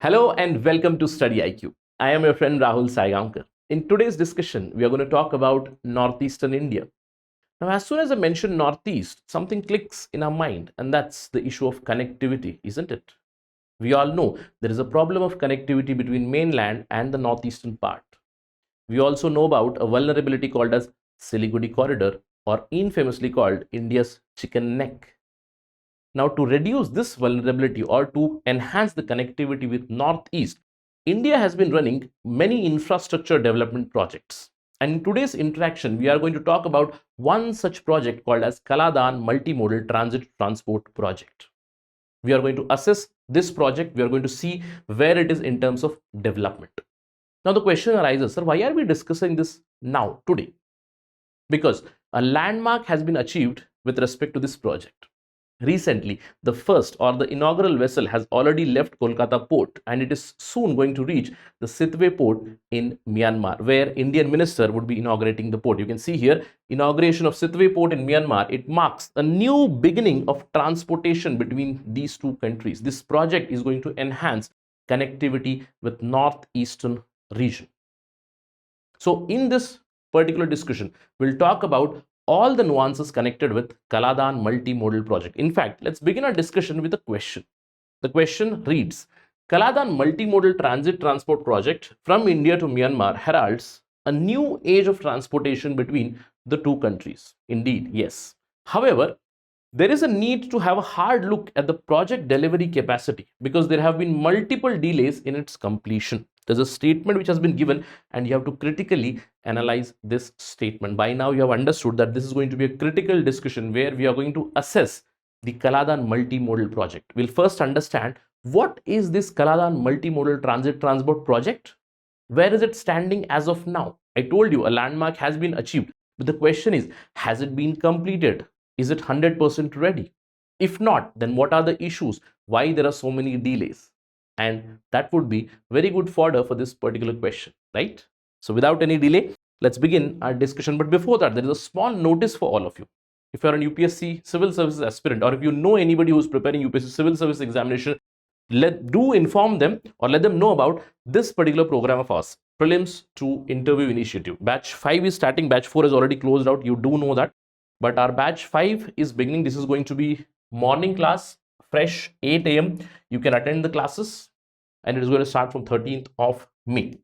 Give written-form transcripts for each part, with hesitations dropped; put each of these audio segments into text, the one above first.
Hello and welcome to StudyIQ. I am your friend Rahul Saigaonker. In today's discussion, we are going to talk about Northeastern India. Now, as soon as I mention Northeast, something clicks in our mind, and that's the issue of connectivity, isn't it? We all know there is a problem of connectivity between mainland and the northeastern part. We also know about a vulnerability called as Siliguri corridor, or infamously called India's chicken neck. Now, to reduce this vulnerability or to enhance the connectivity with Northeast, India has been running many infrastructure development projects. And in today's interaction, we are going to talk about one such project called as Kaladan Multi-Modal Transit Transport Project. We are going to assess this project. We are going to see where it is in terms of development. Now, the question arises, sir, why are we discussing this now, today? Because a landmark has been achieved with respect to this project. Recently, the first or the inaugural vessel has already left Kolkata port and it is soon going to reach the Sittwe port in Myanmar, where Indian minister would be inaugurating the port. You can see here, inauguration of Sittwe port in Myanmar. It marks a new beginning of transportation between these two countries. This project is going to enhance connectivity with northeastern region. So in this particular discussion, we'll talk about all the nuances connected with Kaladan multimodal project. In fact, let's begin our discussion with a question. The question reads, Kaladan multimodal transit transport project from India to Myanmar heralds a new age of transportation between the two countries. Indeed, yes. However, there is a need to have a hard look at the project delivery capacity because there have been multiple delays in its completion. There's a statement which has been given and you have to critically analyze this statement. By now, you have understood that this is going to be a critical discussion where we are going to assess the Kaladan multimodal project. We'll first understand what is this Kaladan multimodal transit transport project? Where is it standing as of now? I told you a landmark has been achieved, but the question is, has it been completed? Is it 100% ready? If not, then what are the issues? Why there are so many delays? And that would be very good fodder for this particular question, right? So without any delay, let's begin our discussion. But before that, there is a small notice for all of you. If you're an UPSC civil services aspirant, or if you know anybody who's preparing UPSC civil service examination, do inform them or let them know about this particular program of ours, prelims to interview initiative. Batch 5 is starting, batch 4 is already closed out. You do know that. But our batch 5 is beginning. This is going to be morning class, fresh 8 a.m. You can attend the classes and it is going to start from 13th of May.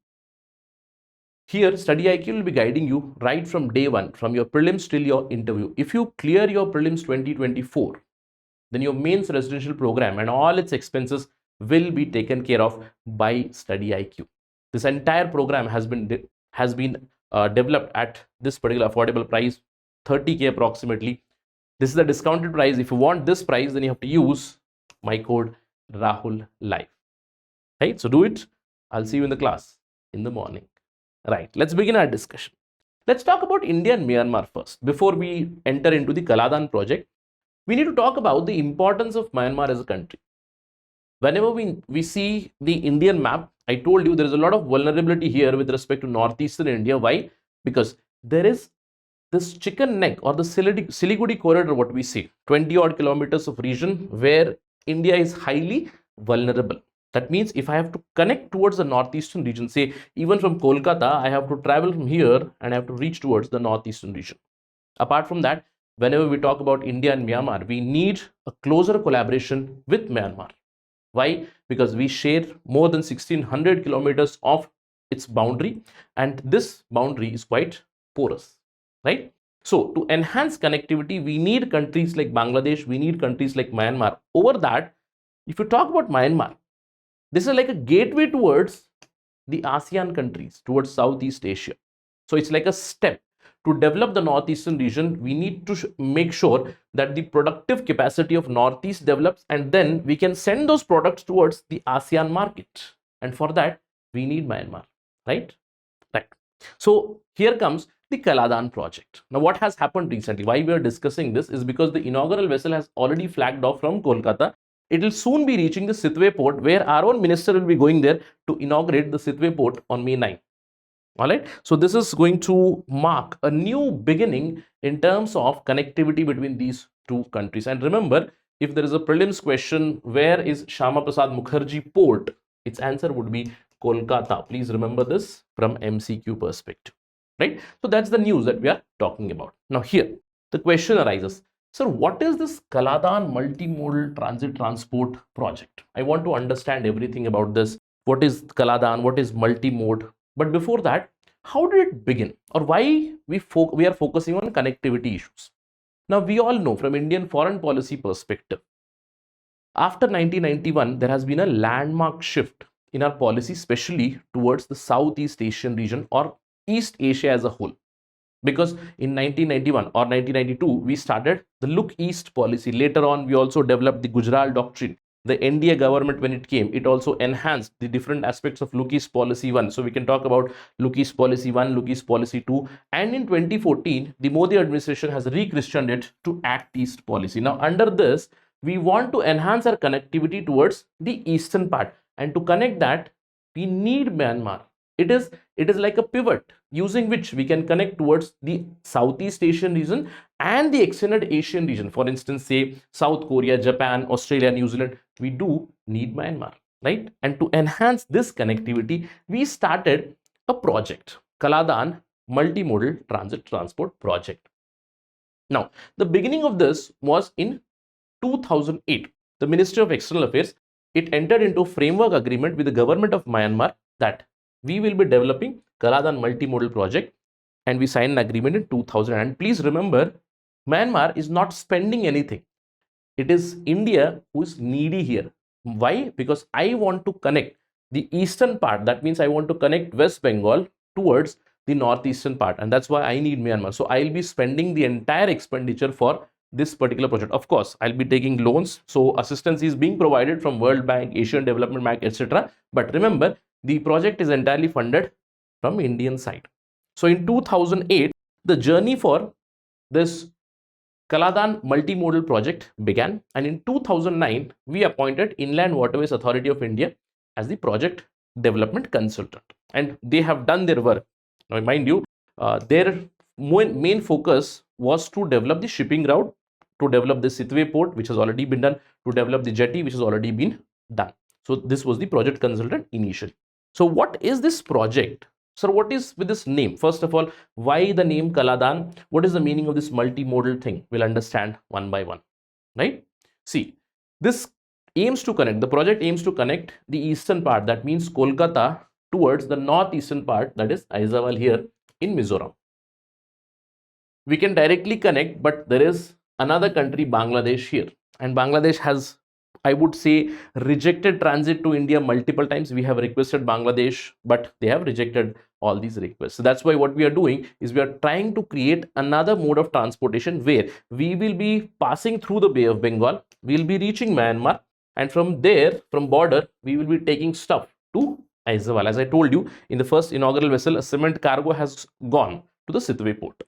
Here, StudyIQ will be guiding you right from day one, from your prelims till your interview. If you clear your prelims 2024, then your mains residential program and all its expenses will be taken care of by StudyIQ. This entire program has been developed at this particular affordable price, 30K approximately. This is the discounted price. If you want this price, then you have to use my code Rahul Live. Right? So do it. I'll see you in the class in the morning. Right. Let's begin our discussion. Let's talk about India and Myanmar first. Before we enter into the Kaladan project, we need to talk about the importance of Myanmar as a country. Whenever we see the Indian map, I told you there is a lot of vulnerability here with respect to northeastern India. Why? Because there is this chicken neck or the Siliguri corridor, what we see, 20 odd kilometers of region where India is highly vulnerable. That means if I have to connect towards the northeastern region, say even from Kolkata, I have to travel from here and I have to reach towards the northeastern region. Apart from that, whenever we talk about India and Myanmar, we need a closer collaboration with Myanmar. Why? Because we share more than 1600 kilometers of its boundary and this boundary is quite porous, right? So to enhance connectivity, we need countries like Bangladesh, we need countries like Myanmar. Over that, if you talk about Myanmar, this is like a gateway towards the ASEAN countries, towards Southeast Asia. So it's like a step. To develop the northeastern region, we need to make sure that the productive capacity of Northeast develops and then we can send those products towards the ASEAN market. And for that, we need Myanmar, right? Right. So here comes the Kaladan project. Now, what has happened recently? Why we are discussing this is because the inaugural vessel has already flagged off from Kolkata. It will soon be reaching the Sittwe port where our own minister will be going there to inaugurate the Sittwe port on May 9. All right. So this is going to mark a new beginning in terms of connectivity between these two countries. And remember, if there is a prelims question, where is Shama Prasad Mukherjee port Its answer would be Kolkata. Please remember this from MCQ perspective, right? So that's the news that we are talking about. Now here, the question arises, sir, what is this Kaladan multimodal transit transport project? I want to understand everything about this. What is Kaladan? What is multimode? But before that, how did it begin, or why we are focusing on connectivity issues? Now, we all know from Indian foreign policy perspective, after 1991, there has been a landmark shift in our policy, especially towards the Southeast Asian region or East Asia as a whole. Because in 1991 or 1992, we started the Look East policy. Later on, we also developed the Gujarat Doctrine. The NDA government, when it came, it also enhanced the different aspects of Look East Policy 1. So we can talk about Look East Policy 1, Look East Policy 2. And in 2014, the Modi administration has rechristened it to Act East Policy. Now, under this, we want to enhance our connectivity towards the eastern part. And to connect that, we need Myanmar. It is like a pivot using which we can connect towards the Southeast Asian region and the extended Asian region. For instance, say South Korea, Japan, Australia, New Zealand. We do need Myanmar, right? And to enhance this connectivity, we started a project, Kaladan Multimodal Transit Transport Project. Now, the beginning of this was in 2008. The Ministry of External Affairs, it entered into a framework agreement with the government of Myanmar that we will be developing Kaladan multimodal project, and we signed an agreement in 2000. And please remember, Myanmar is not spending anything. It is India who is needy here. Why? Because I want to connect the eastern part. That means I want to connect West Bengal towards the northeastern part, and that's why I need Myanmar. So I'll be spending the entire expenditure for this particular project. Of course, I'll be taking loans, so assistance is being provided from World Bank, Asian Development Bank, etc. But remember, the project is entirely funded from Indian side. So in 2008, the journey for this Kaladan multimodal project began, and in 2009, we appointed Inland Waterways Authority of India as the project development consultant, and they have done their work. Now, mind you, their main focus was to develop the shipping route, to develop the Sittwe port, which has already been done, to develop the jetty, which has already been done. So this was the project consultant initially. So what is this project? So what is with this name? First of all, why the name Kaladan? What is the meaning of this multimodal thing? We'll understand one by one, right? See, this aims to connect, the project aims to connect the eastern part, that means Kolkata, towards the northeastern part, that is Aizawl here in Mizoram. We can directly connect, but there is another country, Bangladesh, here, and Bangladesh has, I would say, rejected transit to India multiple times. We have requested Bangladesh, but they have rejected all these requests. So that's why what we are doing is we are trying to create another mode of transportation where we will be passing through the Bay of Bengal, we will be reaching Myanmar, and from there, from border, we will be taking stuff to Aizawl. As I told you, in the first inaugural vessel, a cement cargo has gone to the Sittwe port.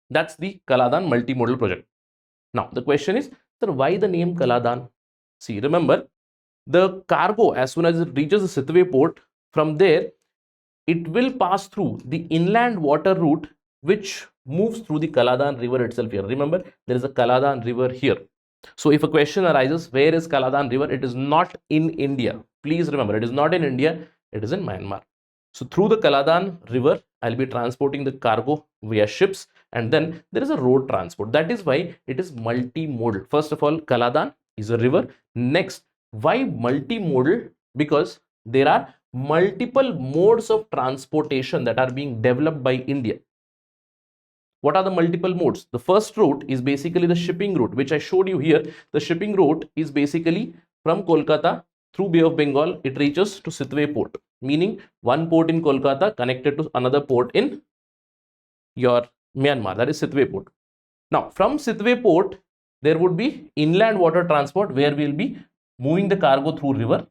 That's the Kaladan multimodal project. Now, the question is, sir, why the name Kaladan? See, remember, the cargo, as soon as it reaches the Sittwe port, from there, it will pass through the inland water route, which moves through the Kaladan river itself here. Remember, there is a Kaladan river here. So if a question arises, where is Kaladan river? It is not in India. Please remember, it is not in India, it is in Myanmar. So through the Kaladan river, I'll be transporting the cargo via ships, and then there is a road transport. That is why it is multimodal. First of all, Kaladan is a river. Next, why multimodal? Because there are multiple modes of transportation that are being developed by India. What are the multiple modes? The first route is basically the shipping route, which I showed you here. The shipping route is basically from Kolkata through Bay of Bengal, it reaches to Sittwe port, meaning one port in Kolkata connected to another port in your Myanmar, that is Sittwe port. Now, from Sittwe port, there would be inland water transport where we will be moving the cargo through river.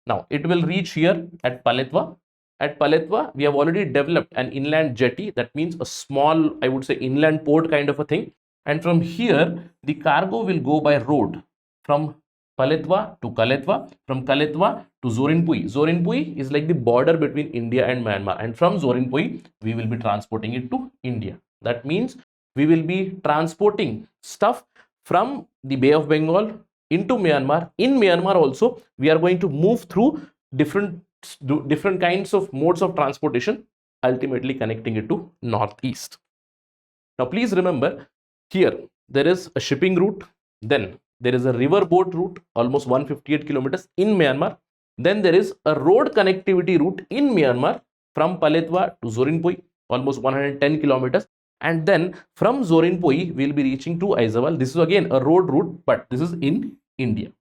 Now, it will reach here at Paletwa. At Paletwa, we have already developed an inland jetty. That means a small, I would say, inland port kind of a thing. And from here, the cargo will go by road from Paletwa to Kaletwa, from Kaletwa to Zorinpui. Zorinpui is like the border between India and Myanmar. And from Zorinpui, we will be transporting it to India. That means we will be transporting stuff from the Bay of Bengal into Myanmar. In Myanmar also, we are going to move through different kinds of modes of transportation, ultimately connecting it to northeast. Now, please remember, here there is a shipping route, then there is a river boat route, almost 158 kilometers in Myanmar. Then there is a road connectivity route in Myanmar from Paletwa to Zorinpoi, almost 110 kilometers. And then from Zorinpoi, we'll be reaching to Aizawl. This is again a road route, but this is in India.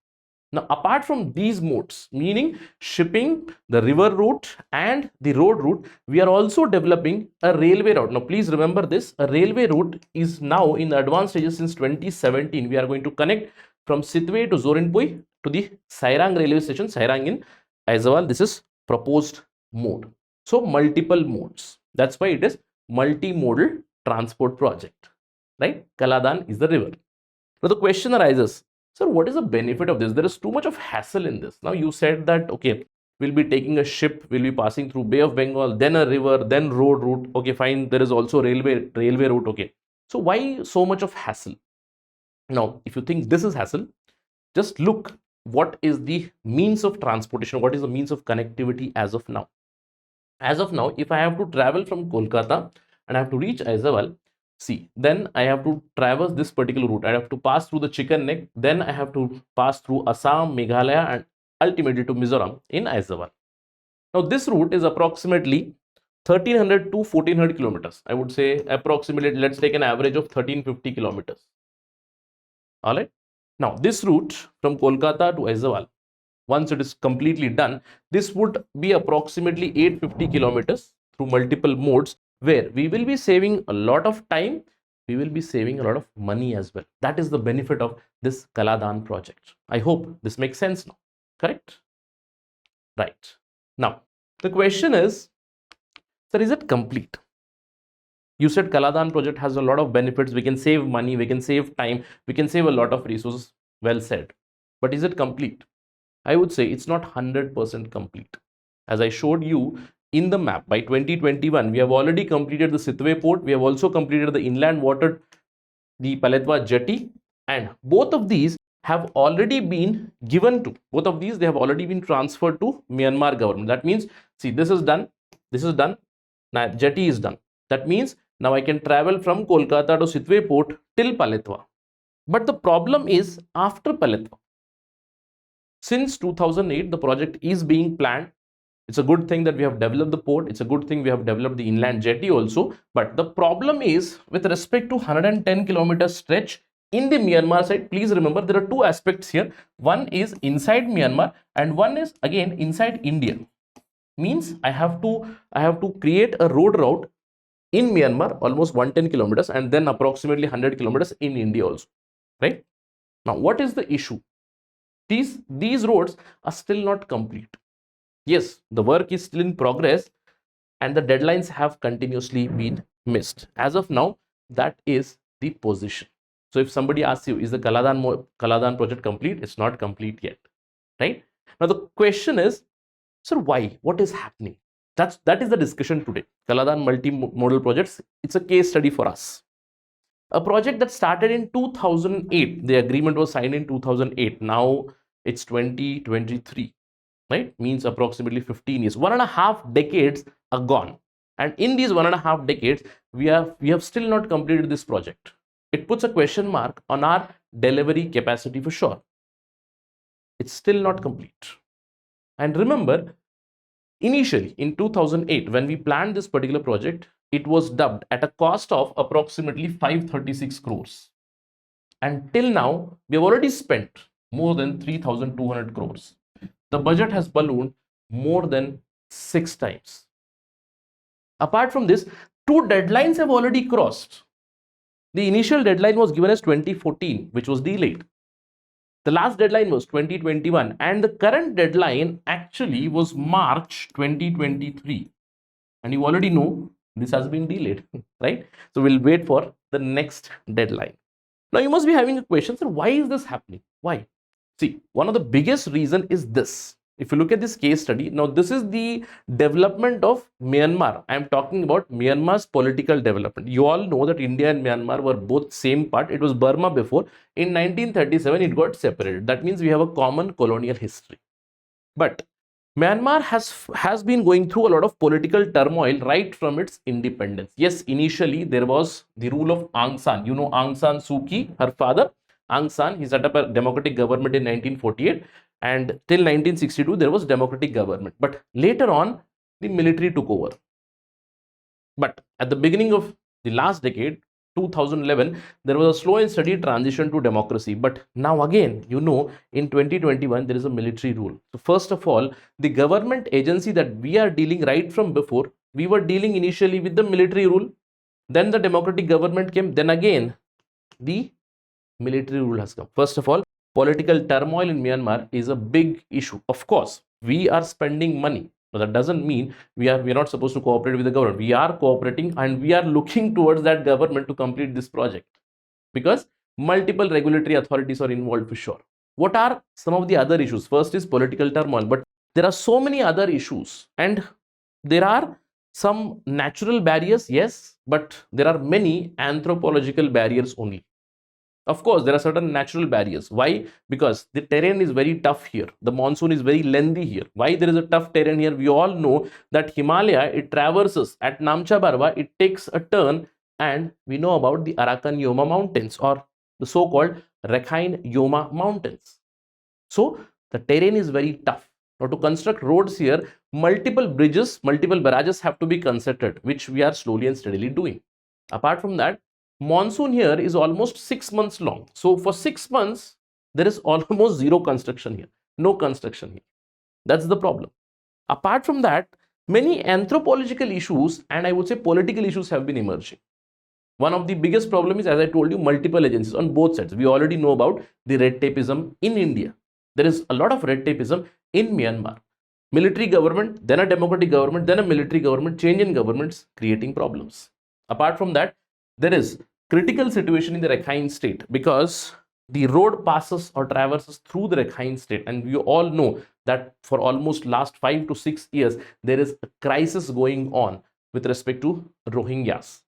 Now, apart from these modes, meaning shipping, the river route and the road route, we are also developing a railway route. Now, please remember this, a railway route is now in the advanced stages since 2017. We are going to connect from Sittwe to Zorinpoi to the Sairang railway station, Sairang in Aizawl. This is proposed mode. So, multiple modes. That's why it is multimodal transport project, right? Kaladan is the river. Now, the question arises, sir, what is the benefit of this? There is too much of hassle in this. Now, you said that, okay, we'll be taking a ship, we'll be passing through Bay of Bengal, then a river, then road route. Okay, fine. There is also railway route. Okay. So, why so much of hassle? Now, if you think this is hassle, just look what is the means of transportation, what is the means of connectivity as of now. As of now, if I have to travel from Kolkata and I have to reach Aizawl, see, then I have to traverse this particular route. I have to pass through the Chicken Neck, then I have to pass through Assam, Meghalaya, and ultimately to Mizoram in Aizawl. Now, this route is approximately 1300 to 1400 kilometers. I would say approximately, let's take an average of 1350 kilometers. All right. Now, this route from Kolkata to Aizawl, once it is completely done, this would be approximately 850 kilometers through multiple modes, where we will be saving a lot of time, we will be saving a lot of money as well. That is the benefit of this Kaladan project. I hope this makes sense now, correct? Right. Now, the question is, sir, is it complete? You said Kaladan project has a lot of benefits. We can save money, we can save time, we can save a lot of resources. Well said. But is it complete? I would say it's not 100% complete. As I showed you in the map, by 2021, we have already completed the Sittwe port. We have also completed the inland water, the Paletwa jetty, and both of these have already been given to, they have already been transferred to Myanmar government. That means, see, this is done, now jetty is done. That means now I can travel from Kolkata to Sittwe port till Paletwa. But the problem is after Paletwa. Since 2008, the project is being planned. It's a good thing that we have developed the port. It's a good thing we have developed the inland jetty also. But the problem is with respect to 110 kilometer stretch in the Myanmar side. Please remember, there are two aspects here. One is inside Myanmar and one is again inside India. Means I have to create a road route in Myanmar, almost 110 kilometers, and then approximately 100 kilometers in India also, right? Now, what is the issue? These roads are still not complete. Yes, the work is still in progress and the deadlines have continuously been missed. As of now, that is the position. So if somebody asks you, is the Kaladan project complete? It's not complete yet, right? Now the question is, sir, why? What is happening? That is the discussion today. Kaladan multimodal projects, it's a case study for us. A project that started in 2008, the agreement was signed in 2008. Now it's 2023, right? Means approximately 15 years. 1.5 decades are gone. And in these 1.5 decades, we have still not completed this project. It puts a question mark on our delivery capacity for sure. It's still not complete. And remember, initially in 2008, when we planned this particular project, it was dubbed at a cost of approximately 536 crores. And till now, we have already spent more than 3,200 crores. The budget has ballooned more than 6 times. Apart from this, 2 deadlines have already crossed. The initial deadline was given as 2014, which was delayed. The last deadline was 2021, and the current deadline actually was March 2023. And you already know this has been delayed, right? So we'll wait for the next deadline. Now you must be having a question, sir, why is this happening? Why? See, one of the biggest reason is this. If you look at this case study, now this is the development of Myanmar. I am talking about Myanmar's political development. You all know that India and Myanmar were both same part. It was Burma before. In 1937, it got separated. That means we have a common colonial history. But Myanmar has been going through a lot of political turmoil right from its independence. Yes, initially there was the rule of Aung San. You know Aung San Suu Kyi, her father, Aung San, he set up a democratic government in 1948, and till 1962 there was democratic government. But later on, the military took over. But at the beginning of the last decade, 2011, there was a slow and steady transition to democracy. But now again, you know, in 2021, there is a military rule. So first of all, the government agency that we are dealing right from before, we were dealing initially with the military rule. Then the democratic government came. Then again, the military rule has come. First of all, political turmoil in Myanmar is a big issue. Of course, we are spending money. But that doesn't mean we are not supposed to cooperate with the government. We are cooperating and we are looking towards that government to complete this project, because multiple regulatory authorities are involved for sure. What are some of the other issues? First is political turmoil, but there are so many other issues, and there are some natural barriers, yes, but there are many anthropological barriers only. Of course, there are certain natural barriers. Why? Because the terrain is very tough here. The monsoon is very lengthy here. Why there is a tough terrain here? We all know that Himalaya, it traverses at Namcha Barwa, it takes a turn, and we know about the Arakan Yoma Mountains, or the so-called Rakhine Yoma Mountains. So the terrain is very tough. Now to construct roads here, multiple bridges, multiple barrages have to be constructed, which we are slowly and steadily doing. Apart from that, monsoon here is almost 6 months long. So for 6 months, there is almost zero construction here. No construction here. That's the problem. Apart from that, many anthropological issues and I would say political issues have been emerging. One of the biggest problems is, as I told you, multiple agencies on both sides. We already know about the red tapeism in India. There is a lot of red tapeism in Myanmar. Military government, then a democratic government, then a military government, change in governments, creating problems. Apart from that, there is critical situation in the Rakhine state, because the road passes or traverses through the Rakhine state, and we all know that for almost last 5 to 6 years there is a crisis going on with respect to Rohingyas,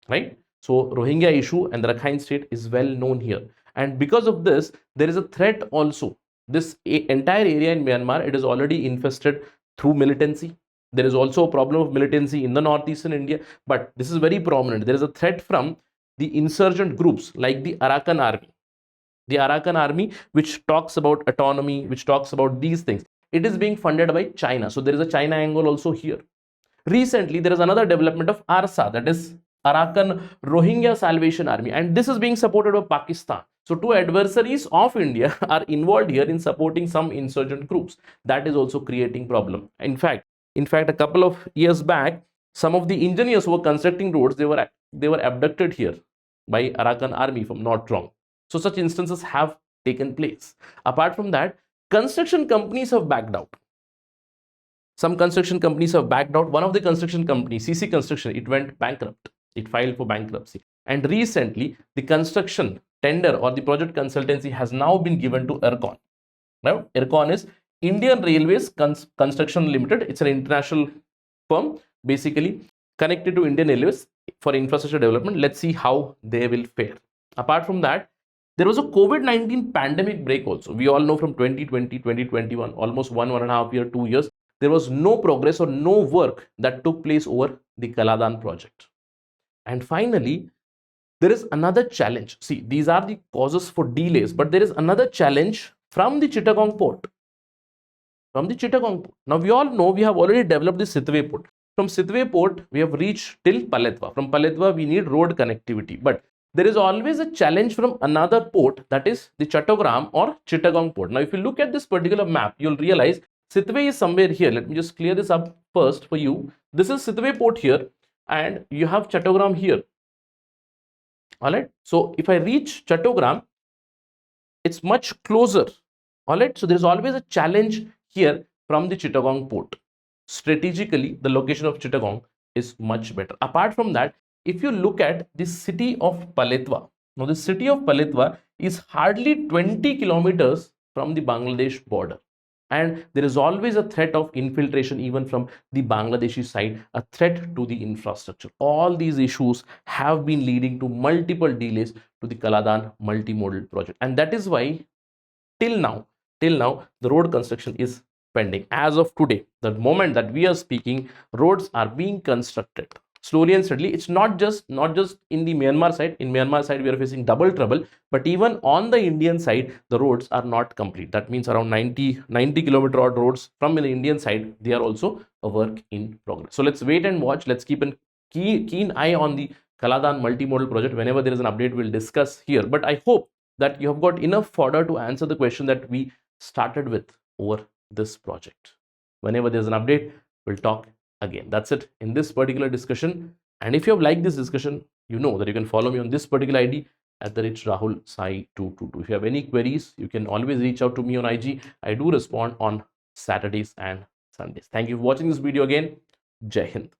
right? So Rohingya issue and the Rakhine state is well known here, and because of this there is a threat also. This entire area in Myanmar, it is already infested through militancy. There is also a problem of militancy in the northeastern India, but this is very prominent. There is a threat from the insurgent groups like the Arakan army. The Arakan army, which talks about autonomy, which talks about these things, it is being funded by China. So there is a China angle also here. Recently, there is another development of ARSA, that is Arakan Rohingya Salvation Army, and this is being supported by Pakistan. So two adversaries of India are involved here in supporting some insurgent groups. That is also creating problem. In fact, a couple of years back, some of the engineers who were constructing roads, they were abducted here by Arakan army, if I'm not wrong. So such instances have taken place. Apart from that, construction companies have backed out. Some construction companies have backed out. One of the construction companies, CC Construction, it went bankrupt. It filed for bankruptcy. And recently, the construction tender or the project consultancy has now been given to ERCON. Now, ERCON is Indian Railways Construction Limited. It's an international firm, basically connected to Indian Railways for infrastructure development. Let's see how they will fare. Apart from that, there was a COVID-19 pandemic break also. We all know from 2020, 2021, almost 1.5 years, 2 years, there was no progress or no work that took place over the Kaladan project. And finally, there is another challenge. See, these are the causes for delays, but there is another challenge from the Chittagong port. From the Chittagong port. Now, we all know we have already developed the Sittwe port. From Sittwe port, we have reached till Paletwa. From Paletwa, we need road connectivity. But there is always a challenge from another port, that is the Chattogram or Chittagong port. Now, if you look at this particular map, you'll realize Sittwe is somewhere here. Let me just clear this up first for you. This is Sittwe port here, and you have Chattogram here. All right. So if I reach Chattogram, it's much closer. All right. So there is always a challenge here from the Chittagong port. Strategically, the location of Chittagong is much better. Apart from that, if you look at the city of Paletwa, now the city of Paletwa is hardly 20 kilometers from the Bangladesh border. And there is always a threat of infiltration even from the Bangladeshi side, a threat to the infrastructure. All these issues have been leading to multiple delays to the Kaladan multimodal project, and that is why till now the road construction is pending. As of today, the moment that we are speaking, roads are being constructed slowly and steadily. It's not just in the Myanmar side. In Myanmar side we are facing double trouble, but even on the Indian side the roads are not complete. That means around 90 kilometer odd roads from the Indian side, they are also a work in progress. So let's wait and watch. Let's keep a keen eye on the Kaladan multimodal project. Whenever there is an update, we'll discuss here, but I hope that you have got enough fodder to answer the question that we started with over this project. Whenever there's an update, we'll talk again. That's it in this particular discussion. And if you have liked this discussion, you know that you can follow me on this particular ID at the rich Rahul Sai 222. If you have any queries, you can always reach out to me on IG. I do respond on Saturdays and Sundays. Thank you for watching this video again. Jai Hind.